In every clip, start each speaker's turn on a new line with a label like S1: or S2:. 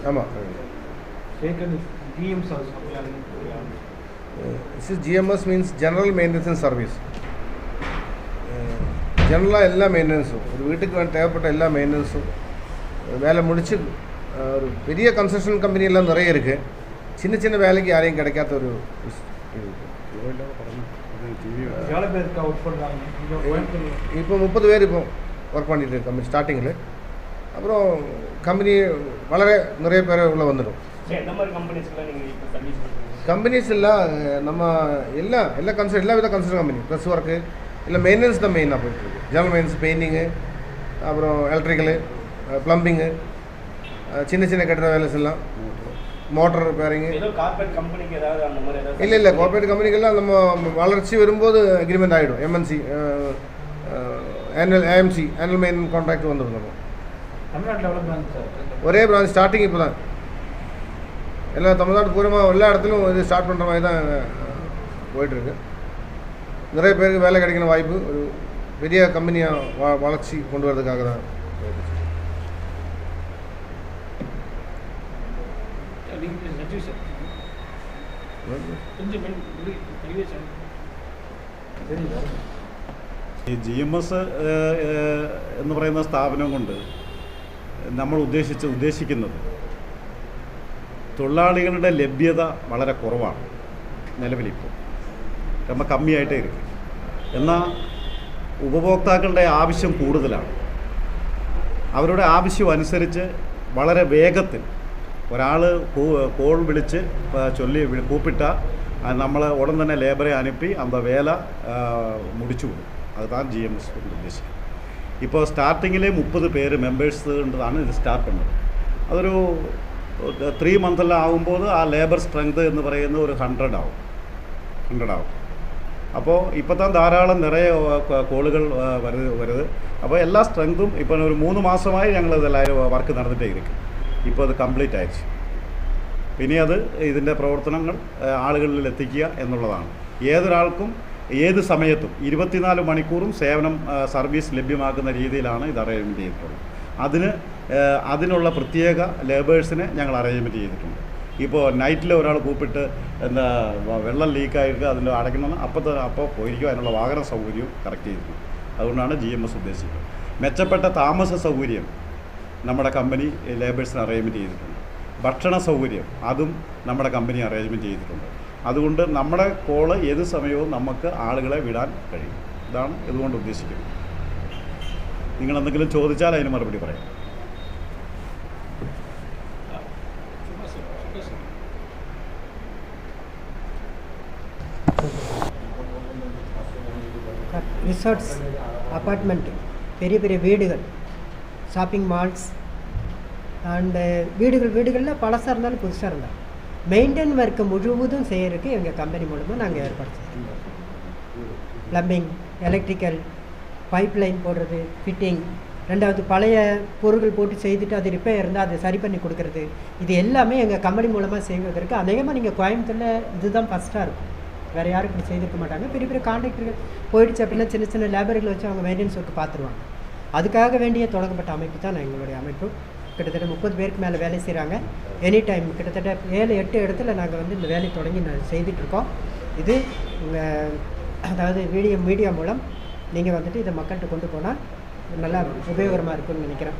S1: ஆமாம். GMS means general maintenance and service. ஜெனரலாக எல்லா மெயின்டெனன்ஸும், ஒரு வீட்டுக்கு தேவைப்பட்ட எல்லா மெயின்டெனன்ஸும் வேலை முடிச்சு. ஒரு பெரிய கன்ஸ்ட்ரக்ஷன் கம்பெனியெல்லாம் நிறைய இருக்குது. சின்ன சின்ன வேலைக்கு யாரையும் கிடைக்காத ஒரு இப்போ 30 பேர் இப்போ ஒர்க் பண்ணிட்டு இருக்கு கம்பெனி ஸ்டார்டிங்கில். அப்புறம் கம்பெனி வளர நிறைய பேர் உள்ள வந்துடும். கம்பெனிஸ் எல்லாம் நம்ம எல்லா வித கன்ஸ்ட்ரக்ஷன் கம்பெனி ப்ளஸ் ஒர்க்கு இல்லை மெயின்டெனன்ஸ் தான் மெயினாக போயிட்டுருக்கு. ஜெனரல் மெயின்டெனன்ஸ், பெயிண்டிங்கு, அப்புறம் எலக்ட்ரிக்கலு, ப்ளம்பிங்கு, சின்ன சின்ன கட்டிட வேலை எல்லாம், மோட்டர் ரிப்பேரிங்கு. இல்லை கார்பரேட் கம்பெனிக்கெல்லாம் நம்ம வளர்ச்சி வரும்போது அக்ரிமெண்ட் ஆகிடும். MNC AMC annual main contract வந்துடும். நம்ம ஒரே பிரான்ச் ஸ்டார்டிங் இப்போ தான் எல்லா தமிழ்நாடு பூர்வமாக எல்லா இடத்துலையும் இது ஸ்டார்ட் பண்ணுற மாதிரி தான் போயிட்டுருக்கு. நிறைய பேருக்கு வேலை கிடைக்கிற வாய்ப்பு ஒரு பெரிய கம்பெனியாக வளர்ச்சி கொண்டு வரதுக்காக தான்.
S2: ഈ GMS എന്ന് പറയുന്ന സ്ഥാപനം കൊണ്ട് നമ്മൾ ഉദ്ദേശിക്കുന്നത് തൊഴിലാളികളുടെ ലഭ്യത വളരെ കുറവാണ് നിലവിലിപ്പോൾ. ரொம்ப കമ്മിയായിട്ടേ ഇരിക്കും. എന്നാൽ ഉപഭോക്താക്കളുടെ ആവശ്യം കൂടുതലാണ്. അവരുടെ ആവശ്യം അനുസരിച്ച് വളരെ വേഗത്തിൽ ഒരാൾ കോൾ വിളിച്ച് കൂപ്പിട്ടാൽ നമ്മൾ ഉടൻ തന്നെ ലേബറെ അനുപ്പി அந்த വേല മുടിച്ചു കൊടുക്കും. அதுதான் GMS കൊണ്ട് ഉദ്ദേശിക്കുന്നത്. ഇപ്പോൾ സ്റ്റാർട്ടിങ്ങിൽ 30 പേര് മെമ്പേഴ്സ് കൊണ്ടാണ് ഇത് സ്റ്റാർട്ട് ചെയ്യുന്നത്. അതൊരു 3 മന്തെല്ലാം ആകുമ്പോൾ ആ ലേബർ സ്ട്രെങ്ത് എന്ന് പറയുന്ന ഒരു 100 ആവും. അപ്പോൾ ഇപ്പോൾ തന്നെ ധാരാളം നിറയെ കോളുകൾ വരുത്. അപ്പോൾ എല്ലാ സ്ട്രെങ്തും ഇപ്പോൾ ഒരു 3 മാസമായി ഞങ്ങൾ ഇതെല്ലാവരും വർക്ക് നടന്നിട്ടേ ഇരിക്കും. ഇപ്പോൾ അത് കംപ്ലീറ്റ് ആയിடுச்சு. പിന്നെ അത് ഇതിൻ്റെ പ്രവർത്തനങ്ങൾ ആളുകളിൽ എത്തിക്കുക എന്നുള്ളതാണ്. ഏതൊരാൾക്കും ഏത് സമയത്തും 24 മണിക്കൂറും സേവനം സർവീസ് ലഭ്യമാക്കുന്ന രീതിയിലാണ് ഇത് അറേഞ്ച്മെൻറ്റ് ചെയ്തിട്ടുള്ളത്. അതിനുള്ള പ്രത്യേക ലേബേഴ്സിനെ ഞങ്ങൾ അറേഞ്ച്മെൻറ്റ് ചെയ്തിട്ടുണ്ട്. ഇപ്പോൾ നൈറ്റിൽ ഒരാൾ കൂപ്പിട്ട് എന്താ വെള്ളം ലീക്കായിട്ട് അതിൻ്റെ അടയ്ക്കണം അപ്പോൾ പോയിരിക്കും. അതിനുള്ള വാഹന സൗകര്യവും കറക്റ്റ് ചെയ്തിട്ടുണ്ട്. അതുകൊണ്ടാണ് GMS ഉദ്ദേശിക്കുന്നത്. മെച്ചപ്പെട്ട താമസ സൗകര്യം നമ്മുടെ കമ്പനി ലേബേഴ്സിന് അറേഞ്ച്മെൻറ്റ് ചെയ്തിട്ടുണ്ട്. ഭക്ഷണ സൗകര്യം അതും നമ്മുടെ കമ്പനി അറേഞ്ച്മെൻറ്റ് ചെയ്തിട്ടുണ്ട്. അതുകൊണ്ട് നമ്മുടെ കോള് ഏത് സമയവും നമുക്ക് ആളുകളെ വിടാൻ കഴിയും. ഇതാണ് ഇതുകൊണ്ട് ഉദ്ദേശിക്കുന്നത്. നിങ്ങളെന്തെങ്കിലും ചോദിച്ചാൽ അതിന് മറുപടി പറയാം.
S3: ரிசார்ட்ஸ், அப்பார்ட்மெண்ட்டு, பெரிய பெரிய வீடுகள், ஷாப்பிங் மால்ஸ் அண்டு வீடுகளில் பழசாக இருந்தாலும் புதுசாக இருந்தாலும் மெயின்டைன் ஒர்க்கு முழுவதும் செய்கிறதுக்கு எங்கள் கம்பெனி மூலமாக நாங்கள் ஏற்பாடு செய்கிறோம். ப்ளம்பிங், எலக்ட்ரிக்கல், பைப் லைன் போடுறது, ஃபிட்டிங், ரெண்டாவது பழைய பொருட்கள் போட்டு செய்துட்டு அது ரிப்பேர் இருந்தால் அதை சரி பண்ணி கொடுக்குறது, இது எல்லாமே எங்கள் கம்பெனி மூலமாக செய்வதற்கு அநேகமாக நீங்கள் கோயம்புத்தூரில் இதுதான் ஃபஸ்ட்டாக இருக்கும். வேறு யாரும் இப்படி செய்திருக்க மாட்டாங்க. பெரிய பெரிய கான்ட்ராக்டர்கள் போயிடுச்சு அப்படின்னா சின்ன சின்ன லேபர்களை வச்சு அவங்க மெயின்டெனன்ஸ் ஒர்க்கு பார்த்துருவாங்க. அதுக்காக வேண்டிய தொடங்கப்பட்ட அமைப்பு தான் எங்களுடைய அமைப்பு. கிட்டத்தட்ட 30 பேருக்கு மேலே வேலை செய்கிறாங்க. எனி டைம் கிட்டத்தட்ட 7-8 இடத்துல நாங்கள் வந்து இந்த வேலையை தொடங்கி செய்துட்ருக்கோம். இது அதாவது மீடியா மூலம் நீங்கள் வந்துட்டு இதை மக்கள்கிட்ட கொண்டு போனால் நல்லா உபயோகரமாக இருக்குன்னு நினைக்கிறேன்.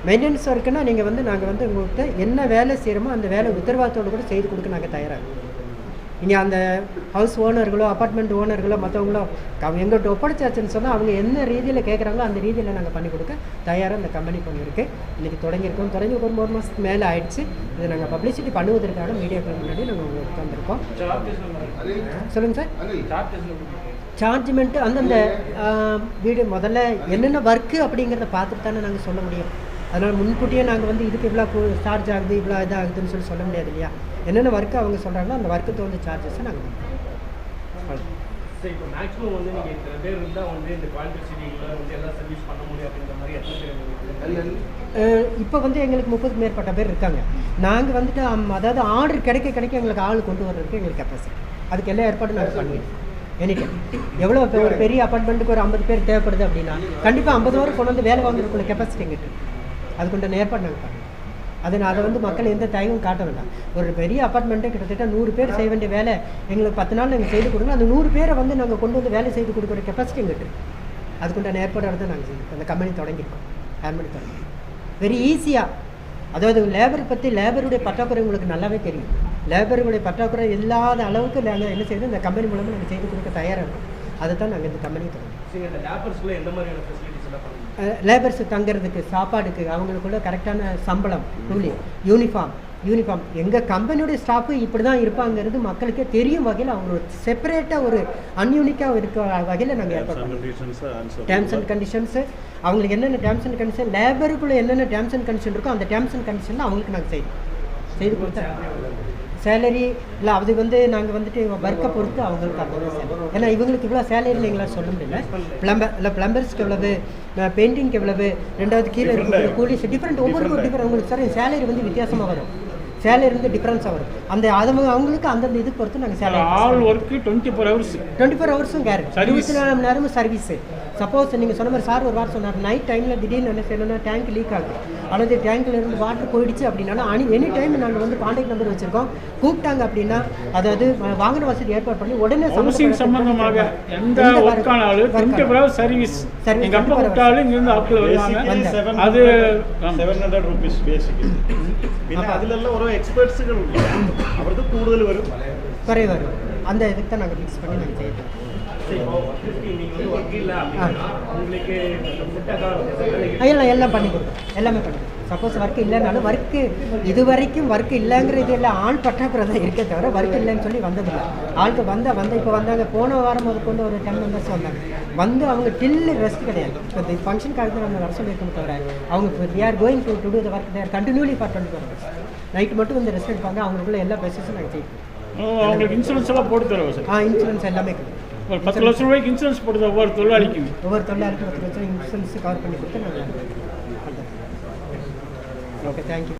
S3: மெயின்டெனன்ஸ் ஒர்க்குன்னா நீங்கள் வந்து நாங்கள் வந்து உங்கள்கிட்ட என்ன வேலை செய்கிறோமோ அந்த வேலை உத்தரவாதத்தோடு கூட செய்து கொடுக்க நாங்கள் தயாராக. நீங்கள் அந்த ஹவுஸ் ஓனர்களோ அப்பார்ட்மெண்ட் ஓனர்களோ மற்றவங்களோ எங்கள்கிட்ட ஒப்படைச்சாச்சுன்னு சொன்னால் அவங்க என்ன ரீதியில் கேட்குறாங்களோ அந்த ரீதியில் நாங்கள் பண்ணி கொடுக்க தயாராக இந்த கம்பெனி கொண்டு இருக்குது. இன்றைக்கி தொடங்கியிருக்கோம். தொடங்கி ஒரு 3 மாதத்துக்கு மேலே ஆயிடுச்சு. இதை நாங்கள் பப்ளிசிட்டி பண்ணுவதற்காக மீடியாக்கள் முன்னாடி நாங்கள் உங்களுக்கு உட்காந்துருக்கோம். சொல்லுங்கள் சார். சார்ஜ்மெண்ட்டு அந்தந்த வீடு முதல்ல என்னென்ன ஒர்க்கு அப்படிங்கிறத பார்த்துட்டு தானே நாங்கள் சொல்ல முடியும். அதனால் முன்கூட்டியே நாங்கள் வந்து இதுக்கு இவ்வளோ சார்ஜ் ஆகுது இவ்வளோ இதாகுதுன்னு சொல்ல முடியாது இல்லையா. என்னென்ன ஒர்க்கு அவங்க சொல்கிறாங்களோ அந்த ஒர்க்கு தகுந்த சார்ஜஸை நாங்கள்
S4: இப்போ மேக்ஸிமம் வந்து நீங்கள் இத்தனை பேர் இருந்தால் வந்து இந்த கோயம்புத்தூர் சிட்டியில் வந்து எல்லாம் சர்வீஸ் பண்ண முடியும் அப்படின்ற மாதிரி எத்தனை பேர்?
S3: இப்போ வந்து எங்களுக்கு 30க்கு மேற்பட்ட பேர் இருக்காங்க. நாங்கள் வந்துட்டு அதாவது ஆர்டர் கிடைக்க எங்களுக்கு ஆள் கொண்டு வர்றதுக்கு எங்களுக்கு கெப்பாசிட்டி, அதுக்கு எல்லா ஏற்பாடும் நாங்கள் பண்ணிடுவோம். எனி டைம் எவ்வளோ ஒரு பெரிய அப்பார்ட்மெண்ட்டுக்கு ஒரு 50 பேர் தேவைப்படுது அப்படின்னா கண்டிப்பாக 50 பேர் கொண்டு வந்து வேலை வாங்குறதுக்குள்ள கெப்பாசிட்டி எங்கிட்ட. அதுக்குண்டான ஏற்பாடு நாங்கள் பண்ணுறோம். அதை வந்து மக்கள் எந்த தயவும் காட்ட வேண்டாம். ஒரு பெரிய அப்பார்ட்மெண்ட்டே கிட்டத்தட்ட 100 பேர் செய்ய வேண்டிய வேலை எங்களுக்கு 10 நாள் நாங்கள் செய்து கொடுக்கணும். அந்த 100 பேரை வந்து நாங்கள் கொண்டு வந்து வேலை செய்து கொடுக்குற கெப்பாசிட்டி எங்கிட்ட இருக்குது. அதுக்குண்டான ஏற்பாடு தான் நாங்கள் செய்வோம். அந்த கம்பெனி தொடங்கியிருக்கோம், ஹேண்ட்மேட் தொடங்கி வெரி ஈஸியாக. அதாவது லேபரை பற்றி, லேபருடைய பற்றாக்குறை உங்களுக்கு நல்லாவே தெரியும். லேபருடைய பற்றாக்குறை இல்லாத அளவுக்கு நாங்கள் என்ன செய்யணும், இந்த கம்பெனி மூலமாக நாங்கள் செய்து கொடுக்க தயாராக இருக்கோம். அதை தான் நாங்கள் இந்த கம்பெனி தொடங்கி. லேபர்ஸ் தங்குறதுக்கு, சாப்பாடுக்கு, அவங்களுக்குள்ள கரெக்டான சம்பளம், கூலி, யூனிஃபார்ம். எங்கள் கம்பெனியுடைய ஸ்டாஃபு இப்படி தான் இருப்பாங்கிறது மக்களுக்கே தெரியும் வகையில் அவங்க ஒரு செப்பரேட்டாக ஒரு அன்யூனிக்காக இருக்க வகையில் நாங்கள் ஏற்பாடு பண்ணுறோம். டேர்ம்ஸ் அண்ட் கண்டிஷன்ஸு, அவங்களுக்கு என்னென்ன டேர்ம்ஸ் அண்ட் கண்டிஷன், லேபருக்குள்ளே என்னென்ன டேர்ம்ஸ் அண்ட் கண்டிஷன் இருக்கோ அந்த டேர்ம்ஸ் அண்ட் கண்டிஷனில் அவங்களுக்கு நாங்கள் செய்து கொடுத்தா சேலரி இல்லை, அது வந்து நாங்கள் வந்துட்டு ஒர்க்கை பொறுத்து அவங்களுக்கு அந்த சேலரி. ஏன்னா இவங்களுக்கு இவ்வளோ சேலரியில் எங்களால் சொல்ல முடியல. பிளம்பர்ஸ்க்கு எவ்வளவு, பெயிண்டிங்க்கு எவ்வளவு, ரெண்டாவது கீழே இருக்கிற கூலிஸ் டிஃப்ரெண்ட், ஒவ்வொருக்கும் டிஃப்ரெண்ட். அவங்களுக்கு சார் சேலரி வந்து வித்தியாசமாக வரும், சேலரி வந்து டிஃப்ரென்ஸாக வரும். அந்த அவங்களுக்கு அந்தந்த இது பொறுத்து நாங்கள் சேலரி.
S5: ஆல் ஒர்க்கு 24 ஹவர்ஸும்
S3: கேரண்ட், 24 மணி நேரமும் சர்வீஸு. சப்போஸ் நீங்கள் சொன்ன மாதிரி சார் ஒரு வாரம் சொன்னார், நைட் டைமில் திடீர்னு என்ன செய்யணும்னா டேங்க் லீக் ஆகுது அல்லது டேங்க்கில் இருந்து வாட்டர் போயிடுச்சு அப்படின்னாலும் எனி டைம் நாங்கள் வந்து கான்டாக்ட் நம்பர் வச்சுருக்கோம். கூப்பிட்டாங்க அப்படின்னா அதாவது வாகன வசதி ஏற்பாடு பண்ணி உடனே
S5: சம்பந்தமாக எந்த ஒர்க்கானாலும் 24 ஹவர்ஸ் சர்வீஸ். எங்கள் அப்பா கூப்பிட்டாலும் இங்கேருந்து ஆட்கள் வருவாங்க. அது
S2: 700 rupees பேசிக். പിന്നെ അതിലെല്ലാം ഓരോ എക്സ്പെർട്സുകൾ ഉണ്ട്, അവർക്ക് കൂടുതൽ വരും,
S3: குறை வரும். அந்த இதுக்கு தான் நாங்கள் ஃபிக்ஸ் பண்ணி நாங்கள் செய்யணும். எல்லாம் பண்ணி கொடுக்கும், எல்லாமே பண்ணி கொடுக்கும். சப்போஸ் ஒர்க் இல்லைனாலும் இது வரைக்கும் ஒர்க் இல்லைங்கிற இது எல்லாம் ஆள் பற்றாக்குறை தான் இருக்கே தவிர ஒர்க் இல்லைன்னு சொல்லி வந்ததில்லை. ஆளுக்கு வந்த இப்போ வந்தாங்க, போன வாரம் முதல் கொண்டு ஒரு 10 members வந்தாங்க. வந்து அவங்க டில்லு ரெஸ்ட் கிடையாது. இப்போ இந்த ஃபங்க்ஷனுக்காக தான் அவங்க வர சொல்லியிருக்கோம் தவிர அவங்க we are going to do the work there continuously for 24 hours. Night மட்டும் வந்து ரெஸ்ட் எடுப்பாங்க. அவங்களுக்குள்ள எல்லா ப்ரெசஸும் நாங்கள் செய்யணும்.
S5: அவங்களுக்கு இன்சூரன்ஸ் எல்லாம் போட்டு தருவோம் சார்.
S3: இன்சூரன்ஸ் எல்லாமே
S5: ஒரு 10 லட்சம் ரூபாய்க்கு இன்சூரன்ஸ் போட்டு ஒவ்வொரு தொழிலாளிக்கும்
S3: 10 லட்சம் இன்சூரன்ஸ் கவர் பண்ணி கொடுத்து நாங்கள். Okay, thank you.